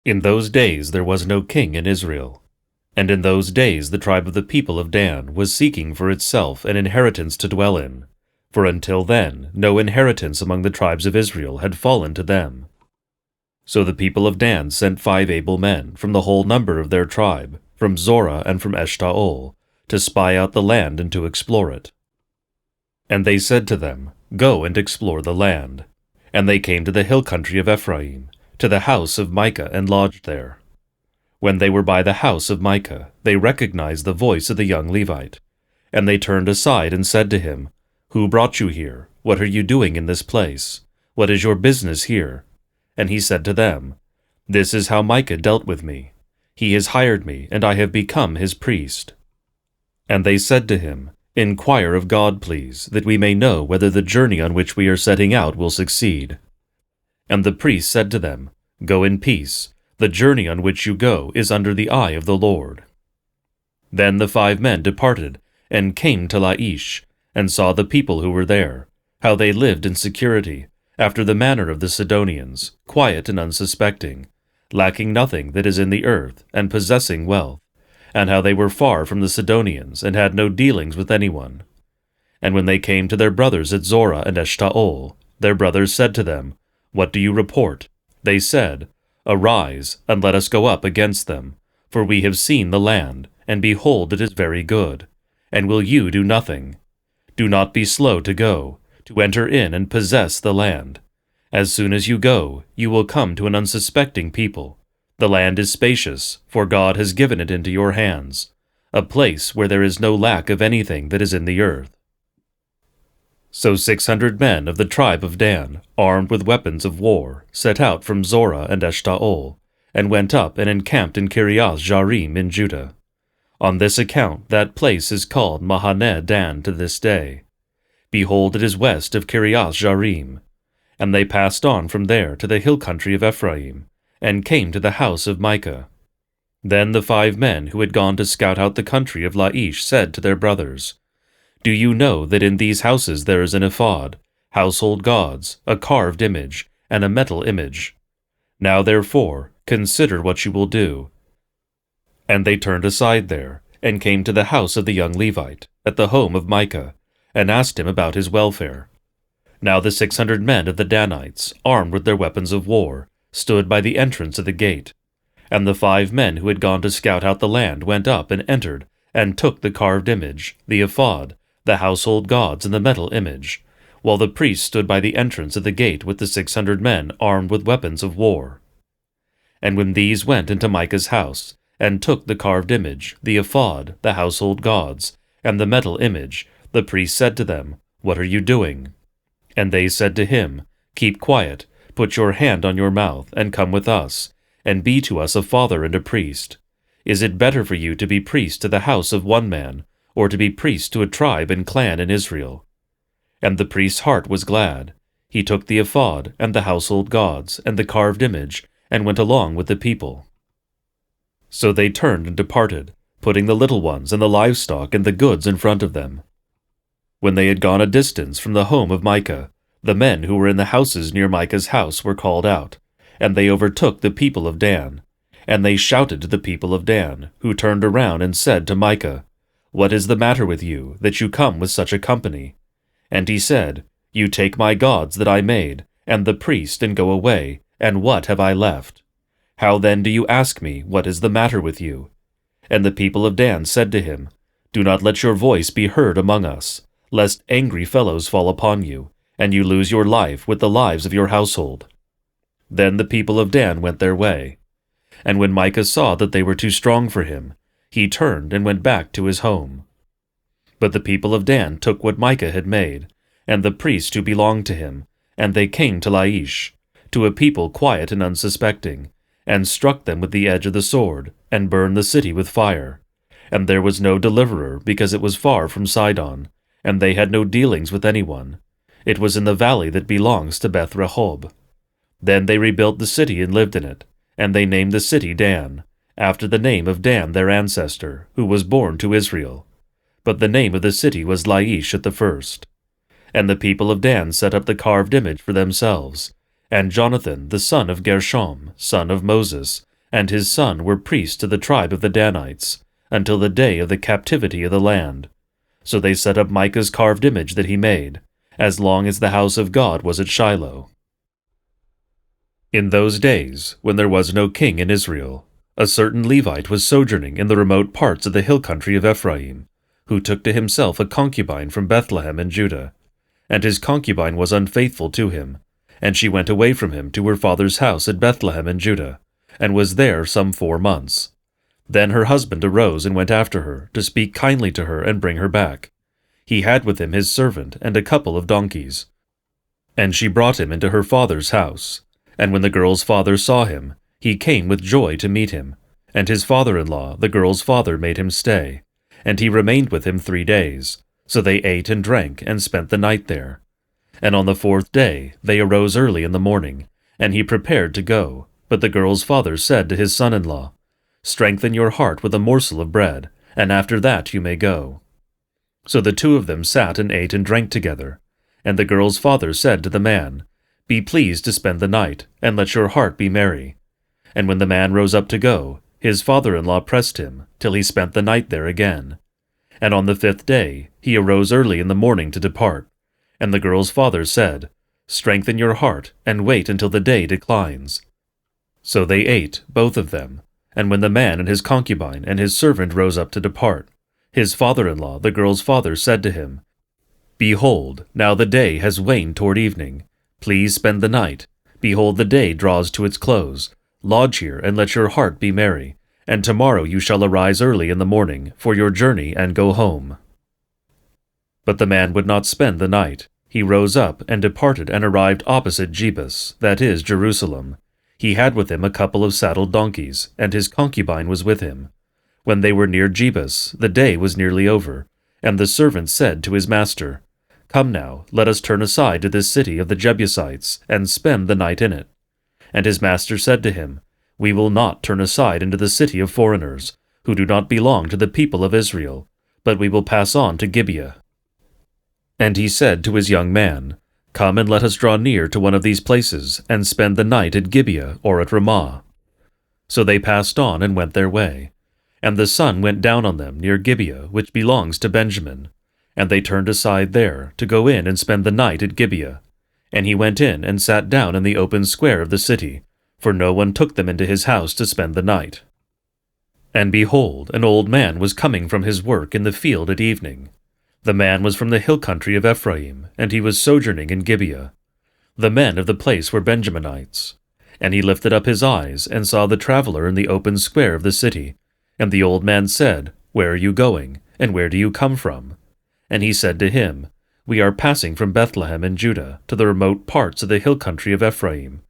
In those days there was no king in Israel. And in those days the tribe of the people of Dan was seeking for itself an inheritance to dwell in, for until then no inheritance among the tribes of Israel had fallen to them. So the people of Dan sent 5 able men from the whole number of their tribe, from Zorah and from Eshtaol, to spy out the land and to explore it. And they said to them, Go and explore the land. And they came to the hill country of Ephraim, to the house of Micah, and lodged there. When they were by the house of Micah, they recognized the voice of the young Levite. And they turned aside and said to him, Who brought you here? What are you doing in this place? What is your business here? And he said to them, This is how Micah dealt with me. He has hired me, and I have become his priest. And they said to him, Inquire of God, please, that we may know whether the journey on which we are setting out will succeed. And the priest said to them, Go in peace. The journey on which you go is under the eye of the Lord. Then the 5 men departed, and came to Laish, and saw the people who were there, how they lived in security, after the manner of the Sidonians, quiet and unsuspecting, lacking nothing that is in the earth, and possessing wealth, and how they were far from the Sidonians, and had no dealings with anyone. And when they came to their brothers at Zorah and Eshtaol, their brothers said to them, What do you report? They said, Arise, and let us go up against them, for we have seen the land, and behold, it is very good. And will you do nothing? Do not be slow to go, to enter in and possess the land. As soon as you go, you will come to an unsuspecting people. The land is spacious, for God has given it into your hands, a place where there is no lack of anything that is in the earth. So 600 men of the tribe of Dan, armed with weapons of war, set out from Zorah and Eshtaol, and went up and encamped in Kiriath-Jearim in Judah. On this account that place is called Mahaneh Dan to this day. Behold, it is west of Kiriath-Jearim. And they passed on from there to the hill country of Ephraim, and came to the house of Micah. Then the 5 men who had gone to scout out the country of Laish said to their brothers, Do you know that in these houses there is an ephod, household gods, a carved image, and a metal image? Now therefore, consider what you will do. And they turned aside there, and came to the house of the young Levite, at the home of Micah, and asked him about his welfare. Now the 600 men of the Danites, armed with their weapons of war, stood by the entrance of the gate. And the 5 men who had gone to scout out the land went up and entered, and took the carved image, the ephod, the household gods, and the metal image, while the priest stood by the entrance of the gate with the 600 men armed with weapons of war. And when these went into Micah's house, and took the carved image, the ephod, the household gods, and the metal image, the priest said to them, What are you doing? And they said to him, Keep quiet, put your hand on your mouth, and come with us, and be to us a father and a priest. Is it better for you to be priest to the house of one man, or to be priest to a tribe and clan in Israel? And the priest's heart was glad. He took the ephod, and the household gods, and the carved image, and went along with the people. So they turned and departed, putting the little ones and the livestock and the goods in front of them. When they had gone a distance from the home of Micah, the men who were in the houses near Micah's house were called out, and they overtook the people of Dan. And they shouted to the people of Dan, who turned around and said to Micah, What is the matter with you, that you come with such a company? And he said, You take my gods that I made, and the priest, and go away, and what have I left? How then do you ask me, What is the matter with you? And the people of Dan said to him, Do not let your voice be heard among us, lest angry fellows fall upon you, and you lose your life with the lives of your household. Then the people of Dan went their way. And when Micah saw that they were too strong for him, he turned and went back to his home. But the people of Dan took what Micah had made, and the priests who belonged to him, and they came to Laish, to a people quiet and unsuspecting, and struck them with the edge of the sword, and burned the city with fire. And there was no deliverer, because it was far from Sidon, and they had no dealings with anyone. It was in the valley that belongs to Beth Rehob. Then they rebuilt the city and lived in it, and they named the city Dan, after the name of Dan their ancestor, who was born to Israel. But the name of the city was Laish at the first. And the people of Dan set up the carved image for themselves, and Jonathan the son of Gershom, son of Moses, and his son were priests to the tribe of the Danites, until the day of the captivity of the land. So they set up Micah's carved image that he made, as long as the house of God was at Shiloh. In those days, when there was no king in Israel, a certain Levite was sojourning in the remote parts of the hill country of Ephraim, who took to himself a concubine from Bethlehem in Judah. And his concubine was unfaithful to him, and she went away from him to her father's house at Bethlehem in Judah, and was there some 4 months. Then her husband arose and went after her, to speak kindly to her and bring her back. He had with him his servant and a couple of donkeys. And she brought him into her father's house. And when the girl's father saw him, he came with joy to meet him. And his father-in-law, the girl's father, made him stay. And he remained with him 3 days. So they ate and drank and spent the night there. And on the 4th day they arose early in the morning, and he prepared to go. But the girl's father said to his son-in-law, "Strengthen your heart with a morsel of bread, and after that you may go." So the 2 of them sat and ate and drank together. And the girl's father said to the man, "Be pleased to spend the night, and let your heart be merry." And when the man rose up to go, his father-in-law pressed him, till he spent the night there again. And on the 5th day he arose early in the morning to depart. And the girl's father said, "Strengthen your heart, and wait until the day declines." So they ate, both of them. And when the man and his concubine and his servant rose up to depart, his father-in-law, the girl's father, said to him, "Behold, now the day has waned toward evening. Please spend the night. Behold, the day draws to its close. Lodge here, and let your heart be merry. And tomorrow you shall arise early in the morning for your journey and go home." But the man would not spend the night. He rose up and departed and arrived opposite Jebus, that is, Jerusalem. He had with him a couple of saddled donkeys, and his concubine was with him. When they were near Jebus, the day was nearly over, and the servant said to his master, "Come now, let us turn aside to this city of the Jebusites, and spend the night in it." And his master said to him, "We will not turn aside into the city of foreigners, who do not belong to the people of Israel, but we will pass on to Gibeah." And he said to his young man, "Come and let us draw near to one of these places, and spend the night at Gibeah or at Ramah." So they passed on and went their way. And the sun went down on them near Gibeah, which belongs to Benjamin. And they turned aside there, to go in and spend the night at Gibeah. And he went in and sat down in the open square of the city, for no one took them into his house to spend the night. And behold, an old man was coming from his work in the field at evening. The man was from the hill country of Ephraim, and he was sojourning in Gibeah. The men of the place were Benjaminites. And he lifted up his eyes, and saw the traveler in the open square of the city. And the old man said, "Where are you going, and where do you come from?" And he said to him, "We are passing from Bethlehem in Judah to the remote parts of the hill country of Ephraim,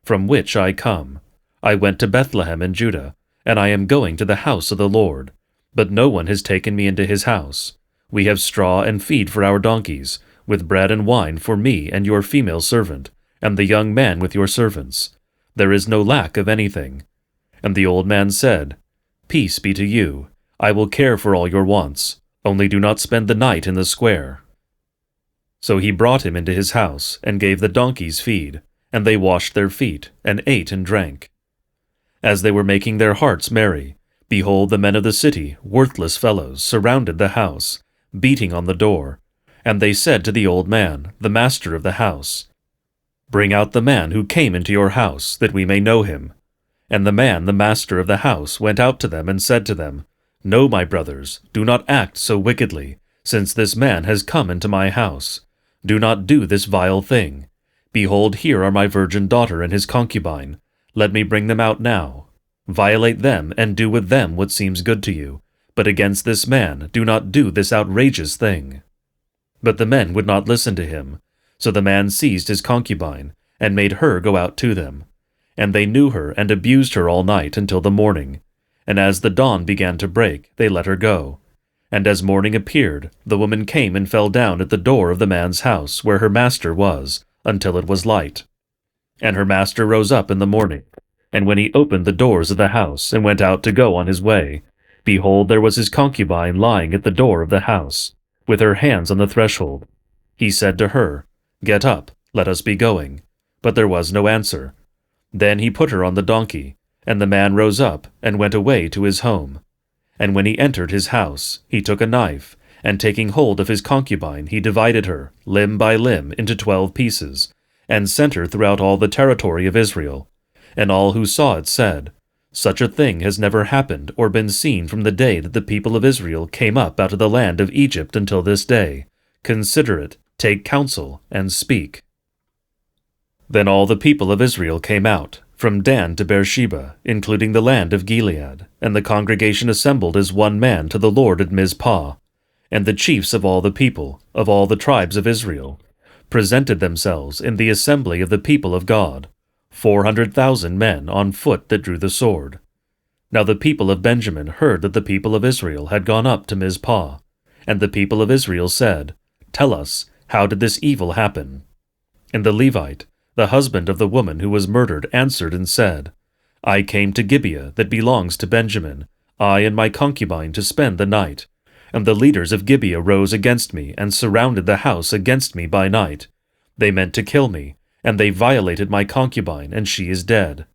from which I come. I went to Bethlehem in Judah, and I am going to the house of the Lord. But no one has taken me into his house. We have straw and feed for our donkeys, with bread and wine for me and your female servant, and the young man with your servants. There is no lack of anything." And the old man said, "Peace be to you. I will care for all your wants. Only do not spend the night in the square." So he brought him into his house, and gave the donkeys feed, and they washed their feet, and ate and drank. As they were making their hearts merry, behold, the men of the city, worthless fellows, surrounded the house, beating on the door. And they said to the old man, the master of the house, "Bring out the man who came into your house, that we may know him." And the man, the master of the house, went out to them and said to them, "No, my brothers, do not act so wickedly, since this man has come into my house. Do not do this vile thing. Behold, here are my virgin daughter and his concubine. Let me bring them out now. Violate them, and do with them what seems good to you. But against this man do not do this outrageous thing." But the men would not listen to him. So the man seized his concubine, and made her go out to them. And they knew her, and abused her all night until the morning. And as the dawn began to break, they let her go. And as morning appeared, the woman came and fell down at the door of the man's house, where her master was, until it was light. And her master rose up in the morning, and when he opened the doors of the house, and went out to go on his way, behold, there was his concubine lying at the door of the house, with her hands on the threshold. He said to her, "Get up, let us be going." But there was no answer. Then he put her on the donkey, And the man rose up, and went away to his home. And when he entered his house, he took a knife, and taking hold of his concubine, he divided her, limb by limb, into 12 pieces, and sent her throughout all the territory of Israel. And all who saw it said, Such a thing has never happened or been seen from the day that the people of Israel came up out of the land of Egypt until this day. Consider it, take counsel, and speak. Then all the people of Israel came out, from Dan to Beersheba, including the land of Gilead, and the congregation assembled as one man to the Lord at Mizpah. And the chiefs of all the people, of all the tribes of Israel, presented themselves in the assembly of the people of God, 400,000 men on foot that drew the sword. Now the people of Benjamin heard that the people of Israel had gone up to Mizpah, and the people of Israel said, Tell us, how did this evil happen? And the Levite, the husband of the woman who was murdered, answered and said, I came to Gibeah that belongs to Benjamin, I and my concubine, to spend the night. And the leaders of Gibeah rose against me and surrounded the house against me by night. They meant to kill me, and they violated my concubine, and she is dead.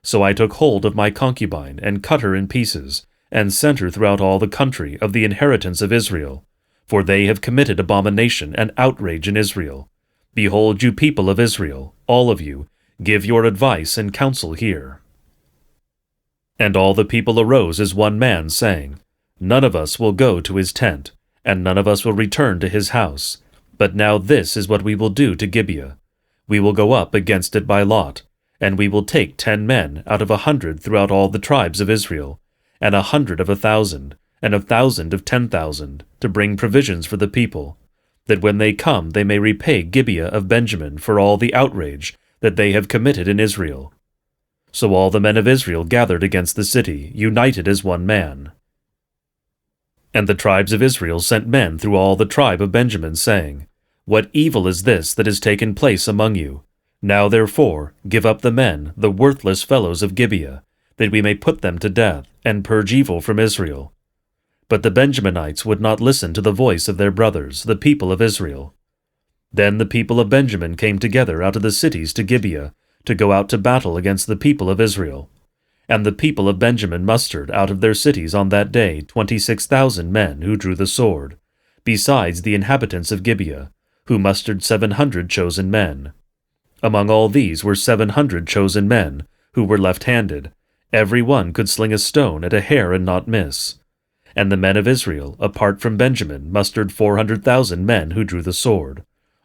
So I took hold of my concubine and cut her in pieces, and sent her throughout all the country of the inheritance of Israel. For they have committed abomination and outrage in Israel. Behold, you people of Israel, all of you, give your advice and counsel here. And all the people arose as one man, saying, None of us will go to his tent, and none of us will return to his house. But now this is what we will do to Gibeah. We will go up against it by lot, and we will take 10 men out of 100 throughout all the tribes of Israel, and 100 of 1,000, and 1,000 of 10,000, to bring provisions for the people, that when they come they may repay Gibeah of Benjamin for all the outrage that they have committed in Israel. So all the men of Israel gathered against the city, united as one man. And the tribes of Israel sent men through all the tribe of Benjamin, saying, What evil is this that has taken place among you? Now therefore give up the men, the worthless fellows of Gibeah, that we may put them to death, and purge evil from Israel. But the Benjaminites would not listen to the voice of their brothers, the people of Israel. Then the people of Benjamin came together out of the cities to Gibeah, to go out to battle against the people of Israel. And the people of Benjamin mustered out of their cities on that day 26,000 men who drew the sword, besides the inhabitants of Gibeah, who mustered 700 chosen men. Among all these were 700 chosen men, who were left-handed. Every one could sling a stone at a hair and not miss. And the men of Israel, apart from Benjamin, mustered 400,000 men who drew the sword.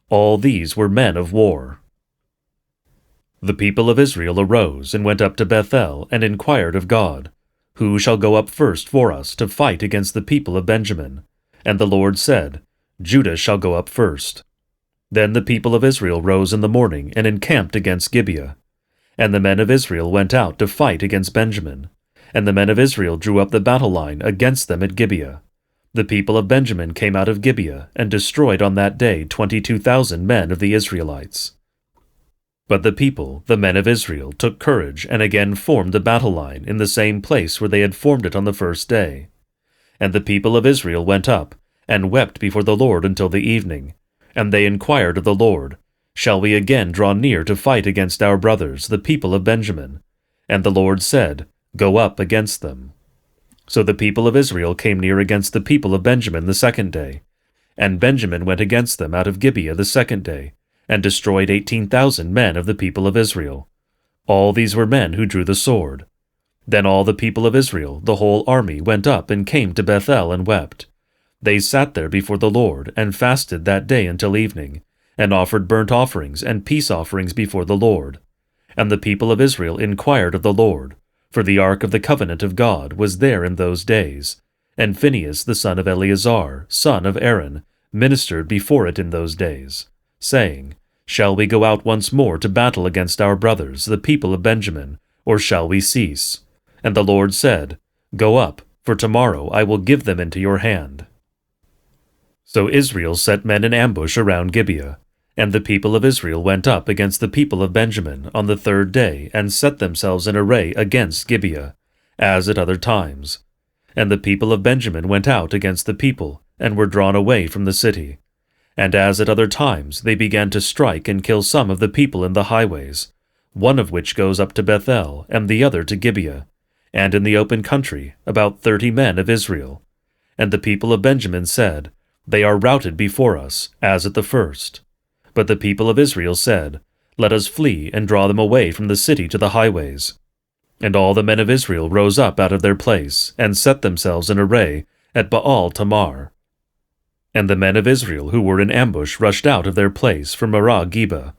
All these were men of war. The people of Israel arose and went up to Bethel and inquired of God, Who shall go up first for us to fight against the people of Benjamin? And the Lord said, Judah shall go up first. Then the people of Israel rose in the morning and encamped against Gibeah. And the men of Israel went out to fight against Benjamin. And the men of Israel drew up the battle line against them at Gibeah. The people of Benjamin came out of Gibeah and destroyed on that day 22,000 men of the Israelites. But the people, the men of Israel, took courage and again formed the battle line in the same place where they had formed it on the first day. And the people of Israel went up, and wept before the Lord until the evening. And they inquired of the Lord, Shall we again draw near to fight against our brothers, the people of Benjamin? And the Lord said, Go up against them. So the people of Israel came near against the people of Benjamin the second day. And Benjamin went against them out of Gibeah the second day, and destroyed 18,000 men of the people of Israel. All these were men who drew the sword. Then all the people of Israel, the whole army, went up and came to Bethel and wept. They sat there before the Lord, and fasted that day until evening, and offered burnt offerings and peace offerings before the Lord. And the people of Israel inquired of the Lord, for the ark of the covenant of God was there in those days, and Phinehas the son of Eleazar, son of Aaron, ministered before it in those days, saying, Shall we go out once more to battle against our brothers, the people of Benjamin, or shall we cease? And the Lord said, Go up, for tomorrow I will give them into your hand. So Israel set men in ambush around Gibeah, and the people of Israel went up against the people of Benjamin on the third day, and set themselves in array against Gibeah, as at other times. And the people of Benjamin went out against the people, and were drawn away from the city. And as at other times they began to strike and kill some of the people in the highways. one of which goes up to Bethel, and the other to Gibeah, and in the open country about 30 men of Israel. And the people of Benjamin said, They are routed before us, as at the first. But the people of Israel said, Let us flee and draw them away from the city to the highways. And all the men of Israel rose up out of their place, and set themselves in array at Baal Tamar. And the men of Israel who were in ambush rushed out of their place from Marah-Geba.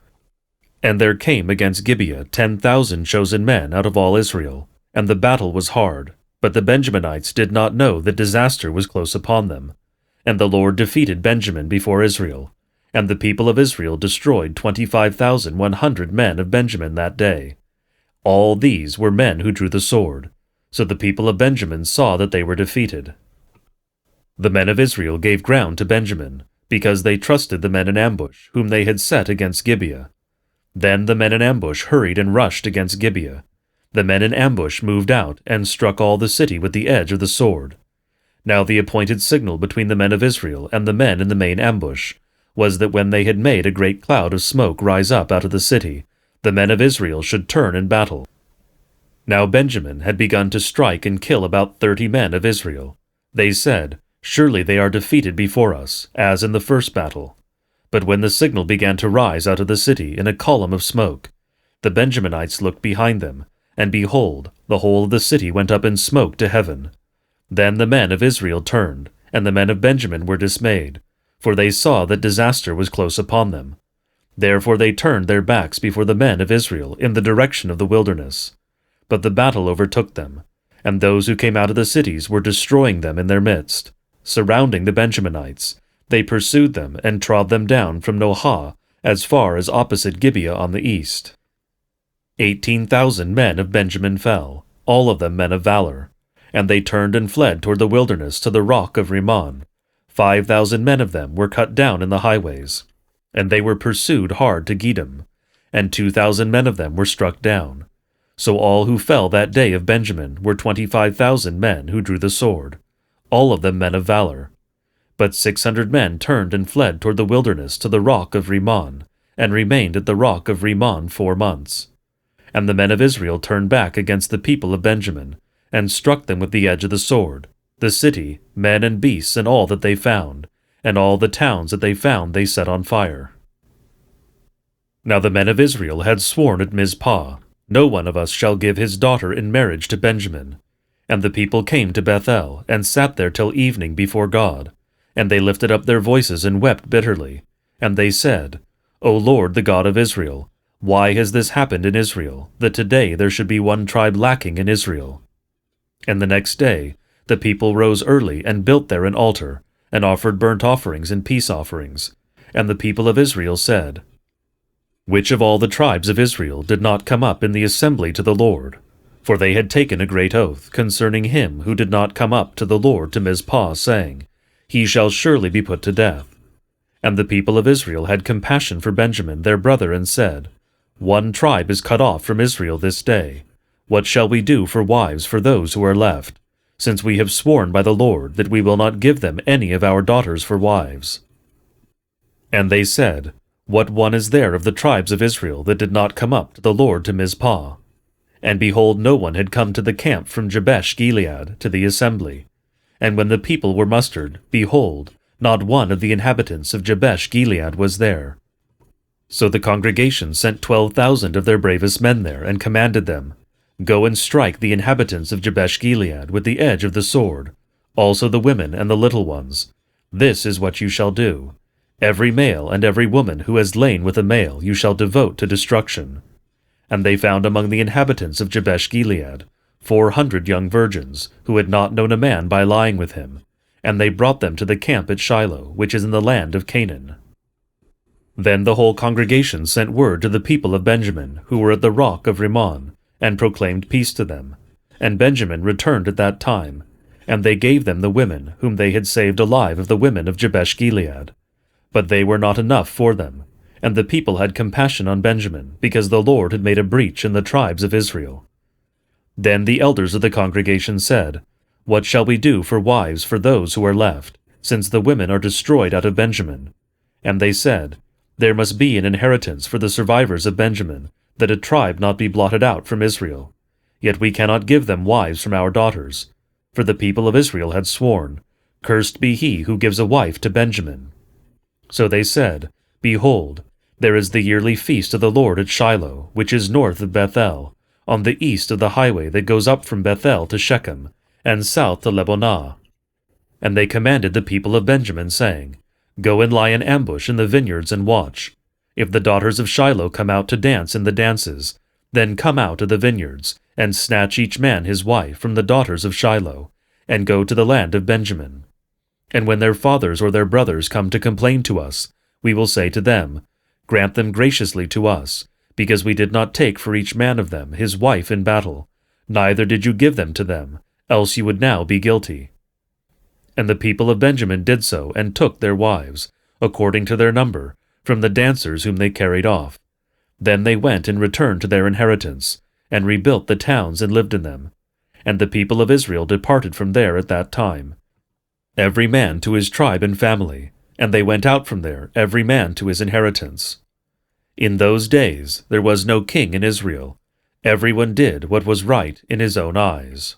And there came against Gibeah 10,000 chosen men out of all Israel, and the battle was hard. But the Benjaminites did not know that disaster was close upon them. And the Lord defeated Benjamin before Israel. And the people of Israel destroyed 25,100 men of Benjamin that day. All these were men who drew the sword. So the people of Benjamin saw that they were defeated. The men of Israel gave ground to Benjamin, because they trusted the men in ambush, whom they had set against Gibeah. Then the men in ambush hurried and rushed against Gibeah. The men in ambush moved out, and struck all the city with the edge of the sword. Now the appointed signal between the men of Israel and the men in the main ambush was that when they had made a great cloud of smoke rise up out of the city, the men of Israel should turn in battle. Now Benjamin had begun to strike and kill about 30 men of Israel. They said, Surely they are defeated before us, as in the first battle. But when the signal began to rise out of the city in a column of smoke, the Benjaminites looked behind them, and behold, the whole of the city went up in smoke to heaven. Then the men of Israel turned, and the men of Benjamin were dismayed, for they saw that disaster was close upon them. Therefore they turned their backs before the men of Israel in the direction of the wilderness. But the battle overtook them, and those who came out of the cities were destroying them in their midst. Surrounding the Benjaminites, they pursued them and trod them down from Nohah as far as opposite Gibeah on the east. 18,000 men of Benjamin fell, all of them men of valor, and they turned and fled toward the wilderness to the rock of Rimmon. 5,000 men of them were cut down in the highways, and they were pursued hard to Gidom, and 2,000 men of them were struck down. So all who fell that day of Benjamin were 25,000 men who drew the sword, all of them men of valor. But 600 men turned and fled toward the wilderness to the rock of Rimmon, and remained at the rock of Rimmon 4 months. And the men of Israel turned back against the people of Benjamin, and struck them with the edge of the sword, the city, men and beasts, and all that they found, and all the towns that they found they set on fire. Now the men of Israel had sworn at Mizpah, No one of us shall give his daughter in marriage to Benjamin. And the people came to Bethel, and sat there till evening before God. And they lifted up their voices and wept bitterly. And they said, O Lord, the God of Israel, why has this happened in Israel, that today there should be one tribe lacking in Israel? And the next day the people rose early and built there an altar, and offered burnt offerings and peace offerings. And the people of Israel said, Which of all the tribes of Israel did not come up in the assembly to the Lord? For they had taken a great oath concerning him who did not come up to the Lord to Mizpah, saying, He shall surely be put to death. And the people of Israel had compassion for Benjamin their brother, and said, One tribe is cut off from Israel this day. What shall we do for wives for those who are left, since we have sworn by the Lord that we will not give them any of our daughters for wives? And they said, What one is there of the tribes of Israel that did not come up to the Lord to Mizpah? And behold, no one had come to the camp from Jabesh-Gilead to the assembly. And when the people were mustered, behold, not one of the inhabitants of Jabesh-Gilead was there. So the congregation sent 12,000 of their bravest men there, and commanded them, Go and strike the inhabitants of Jabesh-Gilead with the edge of the sword, also the women and the little ones. This is what you shall do. Every male and every woman who has lain with a male you shall devote to destruction. And they found among the inhabitants of Jabesh-Gilead 400 young virgins, who had not known a man by lying with him, and they brought them to the camp at Shiloh, which is in the land of Canaan. Then the whole congregation sent word to the people of Benjamin, who were at the rock of Rimmon, and proclaimed peace to them. And Benjamin returned at that time, and they gave them the women whom they had saved alive of the women of Jabesh-Gilead. But they were not enough for them, and the people had compassion on Benjamin, because the Lord had made a breach in the tribes of Israel. Then the elders of the congregation said, What shall we do for wives for those who are left, since the women are destroyed out of Benjamin? And they said, There must be an inheritance for the survivors of Benjamin, that a tribe not be blotted out from Israel. Yet we cannot give them wives from our daughters. For the people of Israel had sworn, Cursed be he who gives a wife to Benjamin. So they said, Behold, there is the yearly feast of the Lord at Shiloh, which is north of Bethel, on the east of the highway that goes up from Bethel to Shechem, and south to Lebonah. And they commanded the people of Benjamin, saying, Go and lie in ambush in the vineyards and watch. If the daughters of Shiloh come out to dance in the dances, then come out of the vineyards, and snatch each man his wife from the daughters of Shiloh, and go to the land of Benjamin. And when their fathers or their brothers come to complain to us, we will say to them, Grant them graciously to us, because we did not take for each man of them his wife in battle, neither did you give them to them, else you would now be guilty. And the people of Benjamin did so, and took their wives, according to their number, from the dancers whom they carried off. Then they went and returned to their inheritance, and rebuilt the towns and lived in them. And the people of Israel departed from there at that time, every man to his tribe and family, and they went out from there, every man to his inheritance. In those days there was no king in Israel. Everyone did what was right in his own eyes.